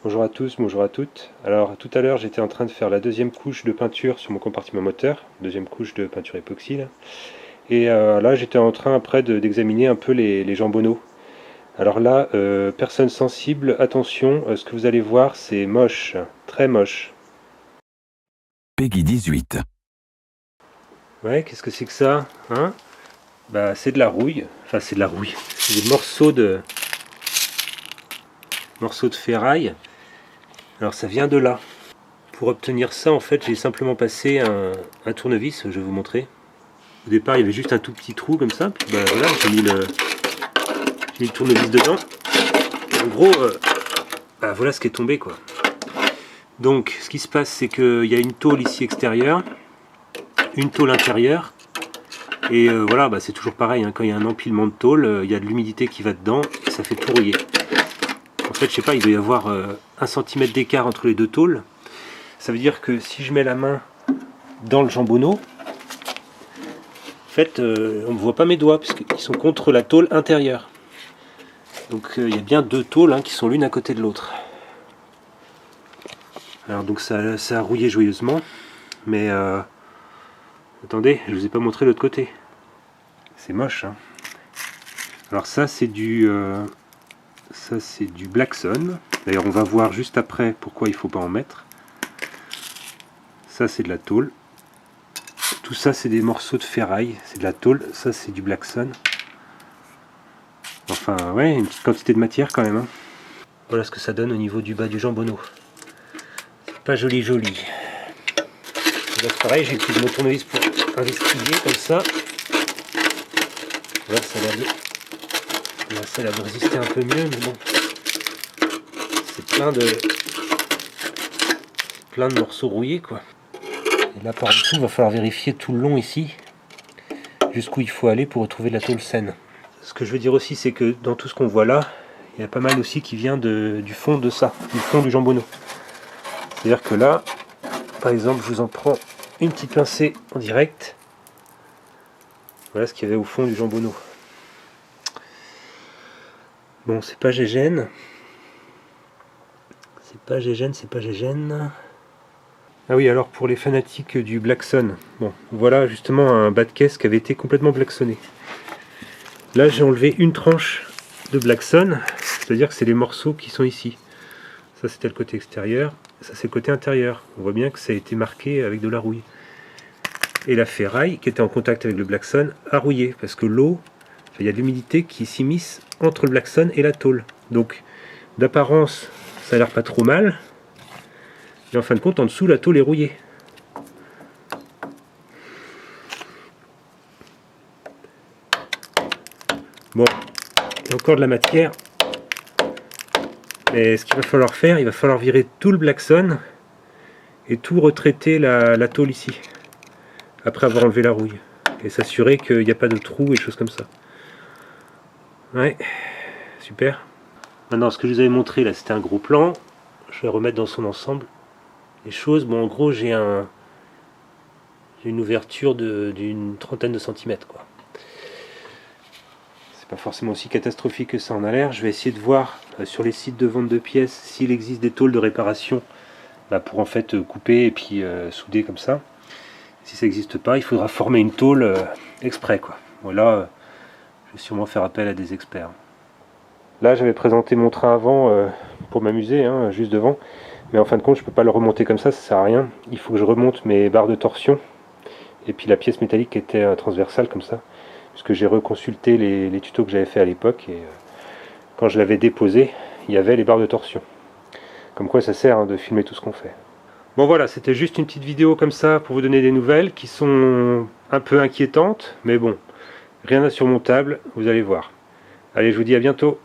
Bonjour à tous, bonjour à toutes. Alors tout à l'heure j'étais en train de faire la deuxième couche de peinture sur mon compartiment moteur, deuxième couche de peinture époxy là. Et là j'étais en train après d'examiner un peu les jambonneaux. Alors là, personne sensible, attention, ce que vous allez voir c'est moche, très moche. Peggy 18. Ouais, qu'est-ce que c'est que ça, hein? Bah c'est de la rouille, enfin c'est de la rouille, c'est des morceaux de ferraille. Alors ça vient de là. Pour obtenir ça, en fait, j'ai simplement passé un tournevis, je vais vous montrer. Au départ, il y avait juste un tout petit trou comme ça, puis bah, voilà, j'ai mis le tournevis dedans. Et en gros, bah, voilà ce qui est tombé, quoi. Donc, ce qui se passe, c'est qu'il y a une tôle ici extérieure, une tôle intérieure, et voilà, bah, c'est toujours pareil, hein, quand il y a un empilement de tôle, il y a de l'humidité qui va dedans, et ça fait tout rouiller. En fait, je sais pas, il doit y avoir 1 cm d'écart entre les deux tôles. Ça veut dire que si je mets la main dans le jambonneau, en fait, on ne voit pas mes doigts puisqu'ils sont contre la tôle intérieure. Donc il y a bien deux tôles qui sont l'une à côté de l'autre. Alors donc ça a rouillé joyeusement, mais attendez, je vous ai pas montré l'autre côté. C'est moche, hein. Alors ça c'est du Blackson. D'ailleurs on va voir juste après pourquoi il faut pas en mettre. Ça c'est de la tôle. Tout ça c'est des morceaux de ferraille, c'est de la tôle. Ça c'est du Blackson. Enfin ouais, une petite quantité de matière quand même, hein. Voilà ce que ça donne au niveau du bas du jambonneau. C'est pas joli joli. Là c'est pareil, j'ai utilisé mon tournevis pour investiguer comme ça. Là ça a l'air de résister un peu mieux, mais bon. C'est plein de morceaux rouillés quoi. Et là par dessous il va falloir vérifier tout le long ici jusqu'où il faut aller pour retrouver de la tôle saine. Ce que je veux dire aussi c'est que dans tout ce qu'on voit là, il y a pas mal aussi qui vient du fond de ça, du fond du jambonneau. C'est-à-dire que là, par exemple, je vous en prends une petite pincée en direct. Voilà ce qu'il y avait au fond du jambonneau. Bon, c'est pas gégène. C'est pas gégène. Ah oui, alors pour les fanatiques du Blackson, bon, voilà justement un bas de caisse qui avait été complètement blacksonné. Là, j'ai enlevé une tranche de Blackson, c'est-à-dire que c'est les morceaux qui sont ici. Ça, c'était le côté extérieur, ça, c'est le côté intérieur. On voit bien que ça a été marqué avec de la rouille. Et la ferraille, qui était en contact avec le Blackson, a rouillé, parce que l'eau, il y a de l'humidité qui s'immisce entre le Blackson et la tôle. Donc, d'apparence, ça a l'air pas trop mal, mais en fin de compte, en dessous, la tôle est rouillée. Bon, il y a encore de la matière, mais ce qu'il va falloir faire, il va falloir virer tout le Blackson et tout retraiter la tôle ici, après avoir enlevé la rouille, et s'assurer qu'il n'y a pas de trous et choses comme ça. Ouais, super. Maintenant, ce que je vous avais montré là, c'était un gros plan. Je vais remettre dans son ensemble les choses. Bon, en gros, j'ai une ouverture d'une trentaine de centimètres, quoi. C'est pas forcément aussi catastrophique que ça en a l'air. Je vais essayer de voir sur les sites de vente de pièces s'il existe des tôles de réparation pour en fait couper et puis souder comme ça. Si ça n'existe pas, il faudra former une tôle exprès, quoi. Voilà, je vais sûrement faire appel à des experts. Là, j'avais présenté mon train avant pour m'amuser, hein, juste devant. Mais en fin de compte, je ne peux pas le remonter comme ça sert à rien. Il faut que je remonte mes barres de torsion. Et puis la pièce métallique qui était transversale comme ça. Puisque j'ai reconsulté les tutos que j'avais fait à l'époque. Et quand je l'avais déposé, il y avait les barres de torsion. Comme quoi ça sert de filmer tout ce qu'on fait. Bon voilà, c'était juste une petite vidéo comme ça pour vous donner des nouvelles qui sont un peu inquiétantes. Mais bon, rien d'insurmontable, vous allez voir. Allez, je vous dis à bientôt.